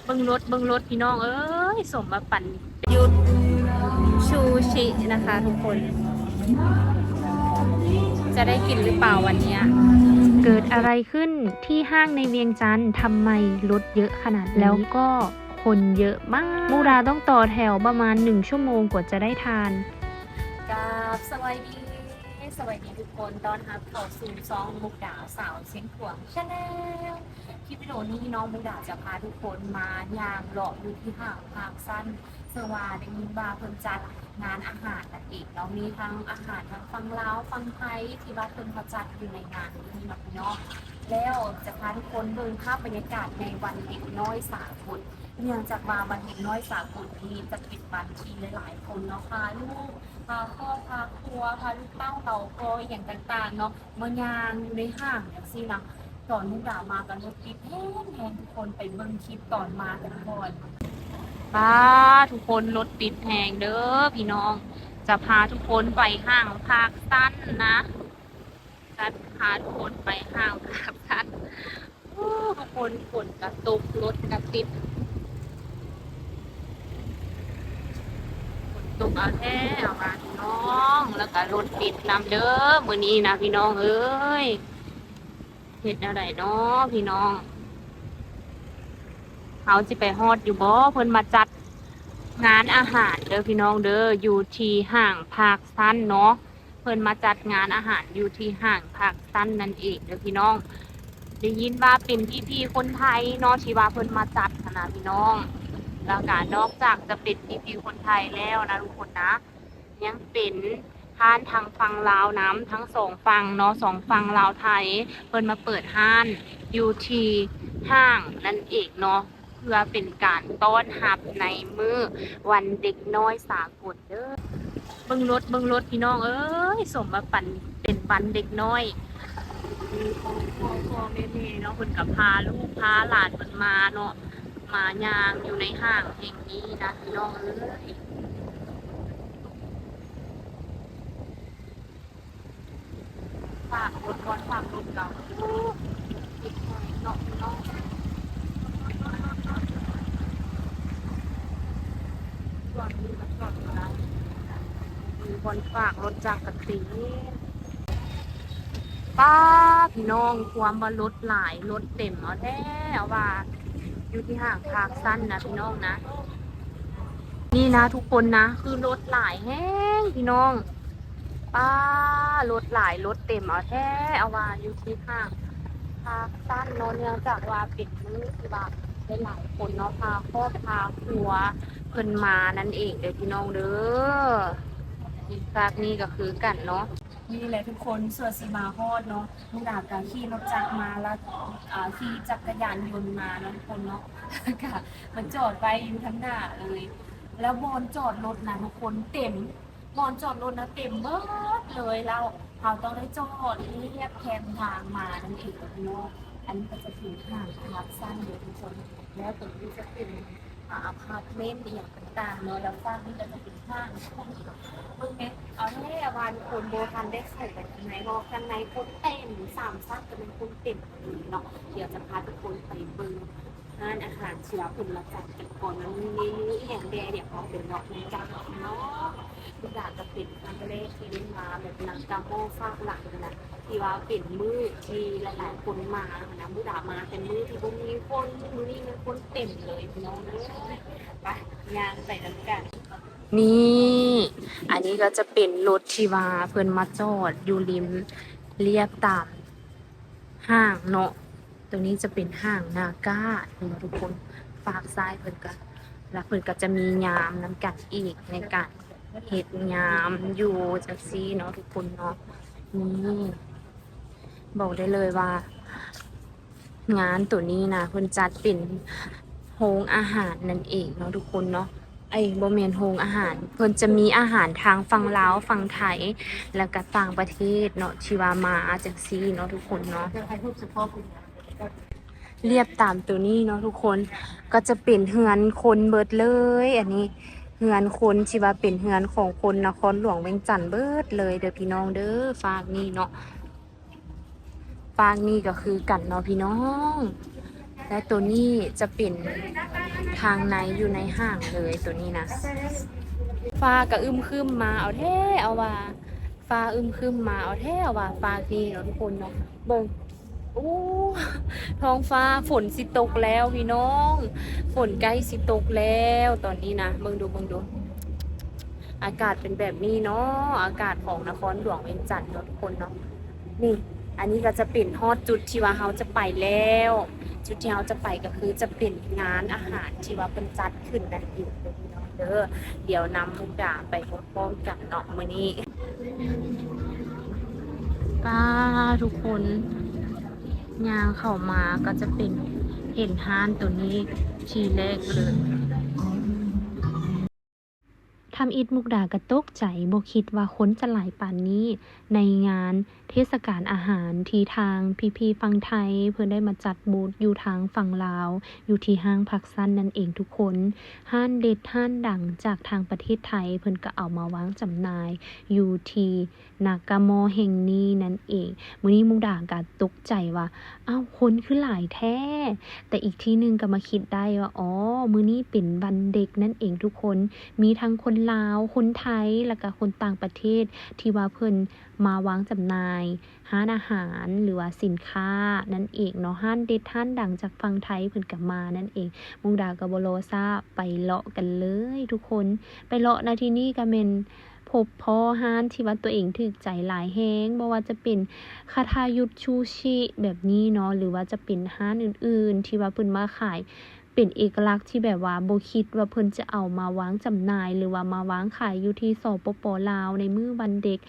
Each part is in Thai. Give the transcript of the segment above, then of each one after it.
เบิ่งรถพี่น้องเอ้ยสมมาปั่นหยุดชูชินะคะทุกคนจะได้กินหรือเปล่าวันนี้เกิดอะไรขึ้นที่ห้างในเวียงจันทร์ทำไมรถเยอะขนาดนี้แล้วก็คนเยอะมากมุกดาต้องต่อแถวประมาณ1 ชั่วโมงกว่าจะได้ทานกับสวัสดีทุกคนตอนรับเข้าสู่ซองมุกดาสาวเสียงขวางชาแนลคลิปวิดีโอนี้น้องมุกดาจะพาทุกคนมาย่างเลาะอยู่ที่ห้างภาคสั้นเซอร์วาได้ยินว่าเพิ่นจัดงานอาหารนั่นเองเรามีทั้งอาหารทั้งฝั่งลาวฝั่งไทยที่ว่าเพิ่นมาจัดอยู่ในงานนี้นะพี่น้องแล้วจะพาทุกคนเบิ่งภาพบรรยากาศในวันเด็กน้อยสากลเนื่องจากว่าวันเด็กน้อยสากลนี้จะเป็นวันที่หลายๆคนเนาะพาลูกพาครอบพาครัวพาลูกเต้าเราก็อย่างต่างๆเนาะมายางอยู่ในห้างอย่างซี่นะตอนมุกดามากันรถติดแห้งทุกคนไปเบิ่งคลิปตอนมากันก่อนป้าทุกคนรถติดแหงเด้อพี่น้องจะพาทุกคนไปห้างภาคสั้นนะจะพาทุกคนไปห้างภาคสั้นทุกคนฝนกระตุกรถกระติดฝนตกเอาแท้เอามาพี่น้องแล้วก็รถติดนำเด้อมื้อนี้นะพี่น้องเอ้ยเฮ็ดอะไรเนาะพี่น้องเขาสิไปฮอดอยู่บ่เพิ่นมาจัดงานอาหารเด้อพี่น้องเด้ออยู่ที่ห้างภาคสั้นเนาะเพิ่นมาจัดงานอาหารอยู่ที่ห้างภาคสั้นนั่นเองเด้อพี่น้องได้ยินว่าเป็นพี่ๆคนไทยเนาะที่ว่าเพิ่นมาจัดนะพี่น้องแล้วก็นอกจากจะเป็นพี่ๆคนไทยแล้วนะทุกคนนะยังเป็นห้านทางฝั่งลาวน้ำทั้งสองฝั่งเนาะสองฝั่งลาวไทยเพิ่นมาเปิดห้านอยู่ที่ห้างนั่นเองเนาะเพื่อเป็นการต้อนรับในมื้อวันเด็กน้อยสากลเด้อเบิ่งรถพี่น้องเอ้ยสมมาปั่นเป็นวันเด็กน้อยพ่อแม่เนาะเพิ่นก็พาลูกพาหลานเพิ่นมาเนาะมายางอยู่ในห้างแห่งนี้นะพี่น้องเอ้ยฝากรถก่อนฝากรถเก่าติดหน่อยเนาะพี่น้องจอดนี่ก็จอดอยู่นะมีคนฝากรถจากกระสีป้าพี่น้องความว่ารถหลายรถเต็มเอาแท้เอาว่าอยู่ที่ห้างภาคสั้นนะพี่น้องนะนี่นะทุกคนนะคือรถหลายแห้งพี่น้องป้ารถหลายรถเต็มเอาแท้เอาว่าอยู่ที่ห้างภาคสั้นเนาะเนื่องจากว่าเป็นมื้อที่ว่าได้หลายคนเนาะพาครอบพาครัวเพิ่นมานั่นเองเด้อพี่น้องเด้ออีกฝากนี้ก็คือกันเนาะ นี่แหละทุกคนส่วนสีมาฮอดเนาะมุกดากับขี่รถจักรมาแล้วขี่จักรยานยนต์มาเนาะทุกคนเนาะค่ะมันจอดไว้อยู่ทั้งหน้าเลย แล้วบอนจอดรถนะทุกคนเต็มบอนจอดรถนะเต็มเบิดเลยแล้วเราต้องได้จอดเรียบแคมทางมานั่นเองเนาะอันนี้ก็จะถึงห่างครับสั้นเลยทุกคนแล้วตรงนี้จะเป็นอพาร์ตเมนต์อย่างต่างๆเนาะแล้วฝั่งนี้ก็จะเป็นห้างช่วงมึงเนี่ยเอาให้วานคนโบทันได้เข้าไปข้างในเนาะข้างในคนเต็ม3 ซักจะเป็นคนเต็มเนาะเดี๋ยวจะพาทุกคนไปเบิ่งร้านอาหารเชื้อผลมาจัดกันก่อนมันมีเมนูอย่างแดเดี๋ยวเขาเป็นเนาะในจานเนาะทุกอย่างจะเป็นครั้งแรกที่ได้มาแบบนางกาโมฟากหลังนะที่ว่าเป็นมือที่หลายๆคนมานะมือดามาแต่มือที่พวกมีคนมือนี่มันคนเต็มเลยพี่น้องเลยไปยางใส่น้ำกัน นี่อันนี้ก็จะเป็นรถที่ว่าเพิ่นมาจอดอยู่ริมเรียบตามห้างเนาะตรงนี้จะเป็นห้างนาก้าทุกคนฝากซ้ายเพิ่นก็แล้วเพิ่นก็จะมียามน้ำกันอีกในการเฮ็ดยามอยู่จังซี่เนาะทุกคนเนาะนี่บอกได้เลยว่างานตัวนี้นะเพิ่นจัดเป็นโรงอาหารนั่นเองเนาะทุกคนเนาะบ่แม่นโรงอาหารเพิ่นจะมีอาหารทางฝั่งลาวฝั่งไทยแล้วก็ต่างประเทศเนาะที่ว่ามาจังซี่เนาะทุกคนเนาะเรียบตามตัวนี้เนาะทุกคนก็จะเป็นเฮือนคนเบิดเลยอันนี้เฮือนคนที่ว่าเป็นเฮือนของคนนครหลวงเวียงจันทน์เบิดเลยเด้อพี่น้องเด้อฝากนี่เนาะฝากนี่ก็คือกันเนาะพี่น้องและตัวนี้จะเป็น ทางในอยู่ในห้างเลยตัวนี้นะฟ้าก็อึมครึมมาเอาแท้เอาว่าฟ้าอึมครึมมาเอาแท้เอาว่าฟ้าดีเนาะทุกคนเนาะเบิ่งโอ้ท้องฟ้าฝนสิตกแล้วพี่น้องฝนใกล้สิตกแล้วตอนนี้นะเบิ่งดูอากาศเป็นแบบนี้เนาะอากาศของนครหลวงเวียงจันทร์เนาะทุกคนเนาะนี่อันนี้ก็จะเป็นฮอดจุดที่ว่าเขาจะไปแล้วจุดที่เขาจะไปก็คือจะเป็นงานอาหารที่ว่าเป็นจัดขึ้นนั่นเองพี่น้องเด้อเดี๋ยวนำมุกดาไปพร้อมๆกันเนาะมื้อนี้ป้าทุกคนยางเข้ามาก็จะเป็นเห็นห้านตัวนี้ทีแรกเลยทำอิฐมุกดากระตกใจบ่คิดว่าคนจะหลายป่านนี้ในงานเทศกาลอาหารที่ทางพี่ๆฝั่งไทยเพื่อนได้มาจัดบูธอยู่ทางฝั่งลาวอยู่ที่ห้างพักสั้นนั่นเองทุกคนห้านเด็ดห้านดังจากทางประเทศไทยเพิ่นก็เอามาวางจำหน่ายอยู่ที่นากามอแห่งนี้นั่นเองมื้อนี้มุกดาก็ตกใจว่าอ้าวคนคือหลายแท้แต่อีกทีนึงก็มาคิดได้ว่าอ๋อมื้อนี้เป็นวันเด็กนั่นเองทุกคนมีทั้งคนลาวคนไทยแล้วก็คนต่างประเทศที่ว่าเพิ่นมาวางจำหน่ายห้านอาหารหรือว่าสินค้านั่นเองเนาะห้านเด็ดห้านดังจากฝั่งไทยเพิ่นก็มานั่นเองมุกดาก็บ่รอช้าไปเลาะกันเลยทุกคนไปเลาะนาที่นี่ก็แม่นพบพ่อห้านที่ว่าตัวเองถูกใจหลายแฮงบ่ว่าจะเป็นคาทายุทธชูชิแบบนี้เนาะหรือว่าจะเป็นห้านอื่นๆที่ว่าเพิ่นมาขายเป็นเอกลักษณ์ที่แบบว่าบ่คิดว่าเพิ่นจะเอามาวางจำหน่ายหรือว่ามาวางขายอยู่ที่สปป.ลาวในมื้อวันเด็ก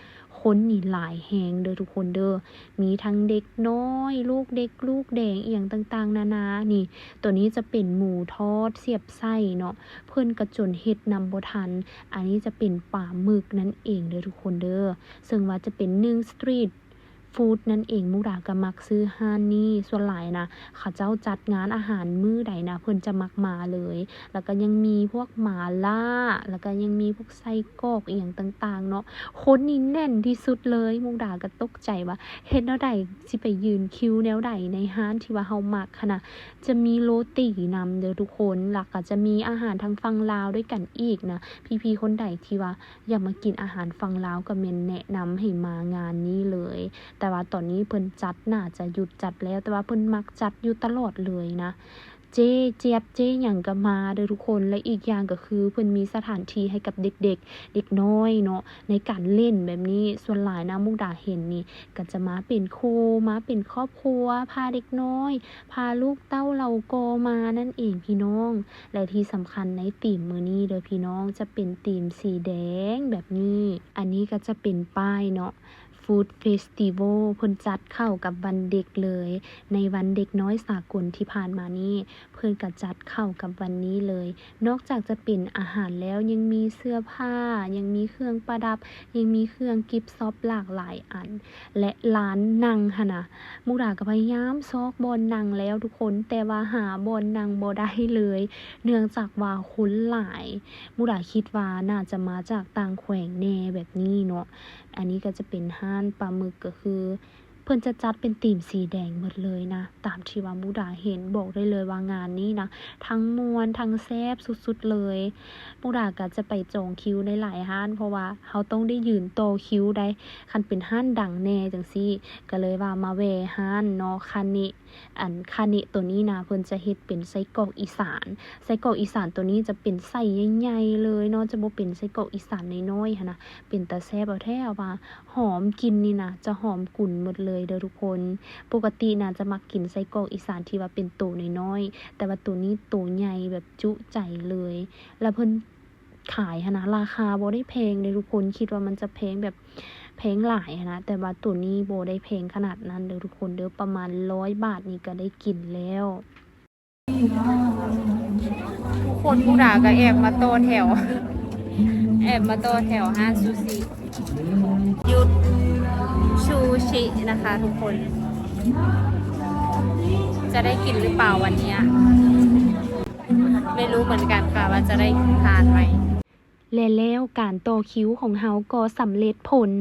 คนนี่หลายแฮงเด้อทุกคนเด้อมีทั้งเด็กน้อยลูกเด็กลูกแดงอีหยังต่างๆนานานี่ตัวนี้จะเป็นหมูทอดเสียบไส้เนาะเพิ่นก็จนเฮ็ดนำบ่ทันอันนี้จะเป็นปลาหมึกนั่นเองเด้อทุกคนเด้อซึ่งว่าจะเป็น1สตรีทฟู้ดนั่นเองมุกดาก็มักซื้อห้านนี้ส่วนหลายนะเขาเจ้าจัดงานอาหารมื้อใดนะเพิ่นจะมักมาเลยแล้วก็ยังมีพวกหมาล่าแล้วก็ยังมีพวกไส้กรอกอีหยังต่างๆเนาะคนนี่แน่นที่สุดเลยมุกดาก็ตกใจว่าเฮ็ดแนวใดสิไปยืนคิวแนวใดในห้านที่ว่าเฮามักค่ะนะจะมีโรตีนำเด้อทุกคนหลักก็จะมีอาหารทางฝั่งลาวด้วยกันอีกนะพี่ๆคนใดที่ว่าอยากมากินอาหารฝั่งลาวก็แม่นแนะนำให้มางานนี้เลยแต่ว่าตอนนี้เพิ่นจัดน่าจะหยุดจัดแล้วแต่ว่าเพิ่นมักจัดอยู่ตลอดเลยนะเจี๊ยบหยังก็มาเด้อทุกคนและอีกอย่างก็คือเพิ่นมีสถานที่ให้กับเด็กๆเด็กน้อยเนาะในการเล่นแบบนี้ส่วนหลายนะมุกดาเห็นนี่ก็จะมาเป็นครูมาเป็นครอบครัวพาเด็กน้อยพาลูกเต้าเหล่าโกมานั่นเองพี่น้องและที่สำคัญในธีมมื้อนี้เด้อพี่น้องจะเป็นธีมสีแดงแบบนี้อันนี้ก็จะเป็นป้ายเนาะฟู้ดเฟสติวัลเพิ่นจัดเข้ากับวันเด็กเลยในวันเด็กน้อยสากลที่ผ่านมานี้เพิ่นก็จัดเข้ากับวันนี้เลยนอกจากจะเป็นอาหารแล้วยังมีเสื้อผ้ายังมีเครื่องประดับยังมีเครื่องกิฟต์ช็อปหลากหลายอันและร้านนั่งหั่นน่ะมุกดาก็พยายามซอกบอนนั่งแล้วทุกคนแต่ว่าหาบอนนั่งบ่ได้เลยเนื่องจากว่าคนหลายมุกดาคิดว่าน่าจะมาจากต่างแขวงแน่แบบนี้เนาะอันนี้ก็จะเป็นห้านปลาหมึกก็คือเพิ่นจะจัดเป็นธีมสีแดงหมดเลยนะตามที่ว่ามุกดาเห็นบอกได้เลยว่างานนี้นะทั้งมวลทั้งแซ่บสุดๆเลยมุกดาก็จะไปจองคิวในหลายห้านเพราะว่าเขาต้องได้ยืนต่อคิวได้คันเป็นห้านดังแน่จังซี่ก็เลยว่ามาแวะห้านเนาะคานิคานิตัวนี้นะเพิ่นจะเฮ็ดเป็นไส้กรอกอีสานไส้กรอกอีสานตัวนี้จะเป็นไส้ใหญ่ๆเลยเนาะจะบ่เป็นไส้กรอกอีสานน้อยๆหั่นนะเป็นตาแซ่บเอาแท้ว่าหอมกินนี่นะจะหอมกลุ่นหมดเลยเด้อทุกคนปกติน่าจะมักกินไส้กรอกอีสานที่ว่าเป็นโตน้อยๆแต่ว่าตัวนี้โตใหญ่แบบจุใจเลยแล้วเพิ่นขายหั่นนะราคาบ่ได้แพงเลยทุกคนคิดว่ามันจะแพงแบบแพงหลายนะแต่ว่าตัวนี้บ่ได้แพงขนาดนั้นเด้อทุกคนเด้อประมาณ100 บาทนี่ก็ได้กินแล้วทุกคนผู้ด่าก็แอบมาโตแถวห้านซูชิยุดชูชินะคะทุกคนจะได้กินหรือเปล่าวันนี้ไม่รู้เหมือนกันค่ะว่าจะได้ทานไหม และแล้วการต่อคิวของเฮาก็สำเร็จผล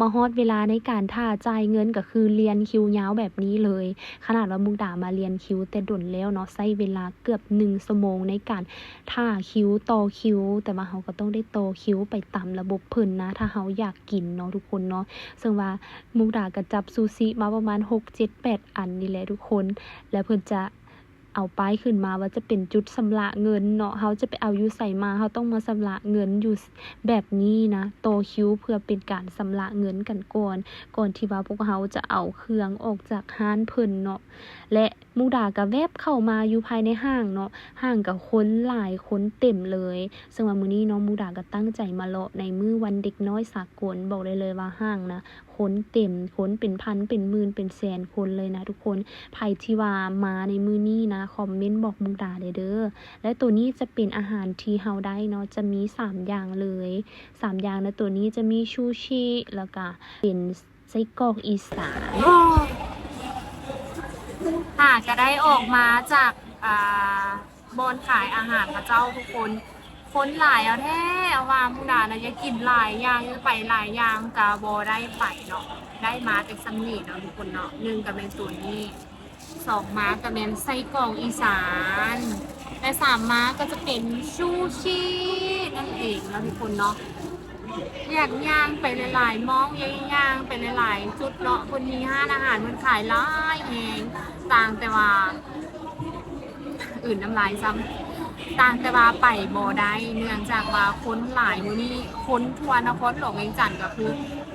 มาฮอดเวลาในการท่าจ่ายเงินก็คือเรียนคิวยาวแบบนี้เลยขนาดว่ามุกดามาเรียนคิวแต่ดนแล้วเนาะใช้เวลาเกือบ1ชั่วโมงในการท่าคิวต่อคิวแต่ว่าเฮาก็ต้องได้ต่อคิวไปตามระบบเพิ่นนะถ้าเฮาอยากกินเนาะทุกคนเนาะซึ่งว่ามุกดาก็จับซูชิมาประมาณ6 7 8อันนี่แหละทุกคนแล้วเพิ่นจะเอาป้ายขึ้นมาว่าจะเป็นจุดชำระเงินเนาะเฮาจะไปเอาอยู่ใส่มาเฮาต้องมาชำระเงินอยู่แบบนี้นะต่อคิวเพื่อเป็นการชำระเงินกันก่อนที่ว่าพวกเฮาจะเอาเครื่องออกจากห้านเพิ่นเนาะและมุกดาก็แวบเข้ามาอยู่ภายในห้างเนาะห้างก็คนหลายคนเต็มเลยซึ่งว่ามื้อนี้เนาะมุกดาก็ตั้งใจมาเลาะในมื้อวันเด็กน้อยสากลบอกได้เลยว่าห้างนะคนเต็มคนเป็นพันเป็นหมื่นเป็นแสนคนเลยนะทุกคนไผที่ว่ามาในมื้อนี้นะคอมเมนต์บอกมุกดาเด้อและตัวนี้จะเป็นอาหารที่เฮาได้เนาะจะมี3อย่างเลย3อย่างนะตัวนี้จะมีชูชิแล้วก็เป็นไส้กรอกอีสานค่ะจะได้ออกมาจากบอนขายอาหารกับเจ้าทุกคนหลายเอาแท้เอาว่ามุกดานะอยากกินหลายอย่างไปหลายอย่างกะบ่ได้ไปเนาะได้มาแต่สำนีเนาะทุกคนเนาะ1ก็เป็นตัวนี้2ม้าก็เป็นไส้กรอกอีสานและ3ม้าก็จะเป็นชูชินั่นเองแล้วทุกคนเนาะอยากย่างไปหลายๆมองย่างไปหลายๆจุดเนาะคนมีห้านอาหารมันขายหลายแหงต่างแต่ว่าอื่นน้ำลายซ้ำต่างแต่ว่าไปบ่ได้เนื่องจากว่าคนหลายมื้อนี้คนทั่วนครหลวงเวียงจันทน์ก็คือ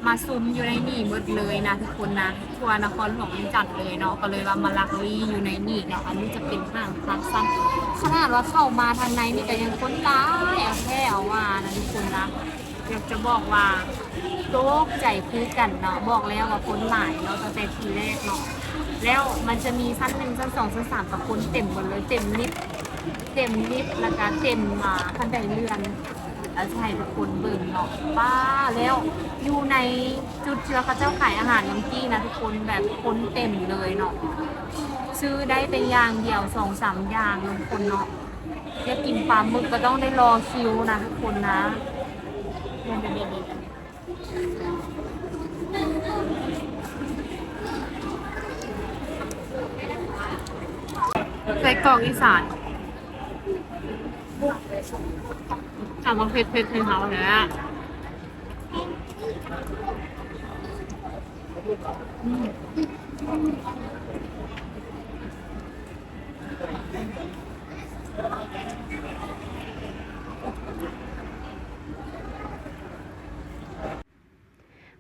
มาซุ่มอยู่ในนี่หมดเลยนะทุกคนนะทั่วนครหลวงเวียงจันทน์เลยเนาะก็เลยว่ามาลักลี่อยู่ในนี่เนาะอันนี้จะเป็นห้างพักสั้นขนาดว่าเข้ามาทางในนี่ก็ยังคนหลายเอาแท้เอาว่านะทุกคนนะอยากจะบอกว่าโตกใจคือกันเนาะบอกแล้วว่าคนหลายเนาะตั้งแต่ทีแรกเนาะแล้วมันจะมีชั้น1ชั้น2ชั้น3กับคนเต็มหมดเลยเต็มลิฟต์แล้วก็เต็มคันไดเลื่อนแล้วใช่ทุกคนเบิ่งเนาะป้าแล้วอยู่ในจุดที่เขาเจ้าขายอาหารน้ำจี้นะทุกคนแบบคนเต็มเลยเนาะซื้อได้เป็นอย่างเดียว2-3อย่างทุกคนเนาะอยากกินปลาหมึกก็ต้องได้รอคิวนะทุกคนนะไส้กรอกอีสานถามว่าเผ็ดในเขาเนี่ย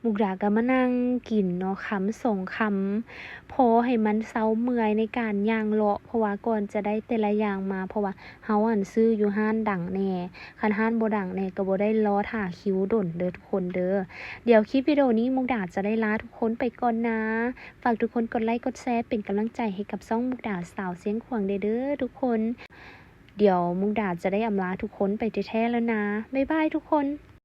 มุกดาก็มานั่งกินเนาะคำ2 คำพอให้มันเซาเมื่อยในการย่างเลาะเพราะว่าก่อนจะได้แต่ละอย่างมาเพราะว่าเฮาซื้ออยู่ห้านดังแน่คันห้านบ่ดังแน่ก็บ่ได้รอท่าคิวดนเด้อทุกคนเด้อเดี๋ยวคลิปวิดีโอนี้มุกดาจะได้ลาทุกคนไปก่อนนะฝากทุกคนกดไลค์กดแชร์เป็นกำลังใจให้กับช่องมุกดาสาวเสียงขวางเด้อทุกคนเดี๋ยวมุกดาจะได้อำลาทุกคนไปแท้ๆแล้วนะบ๊ายบายทุกคน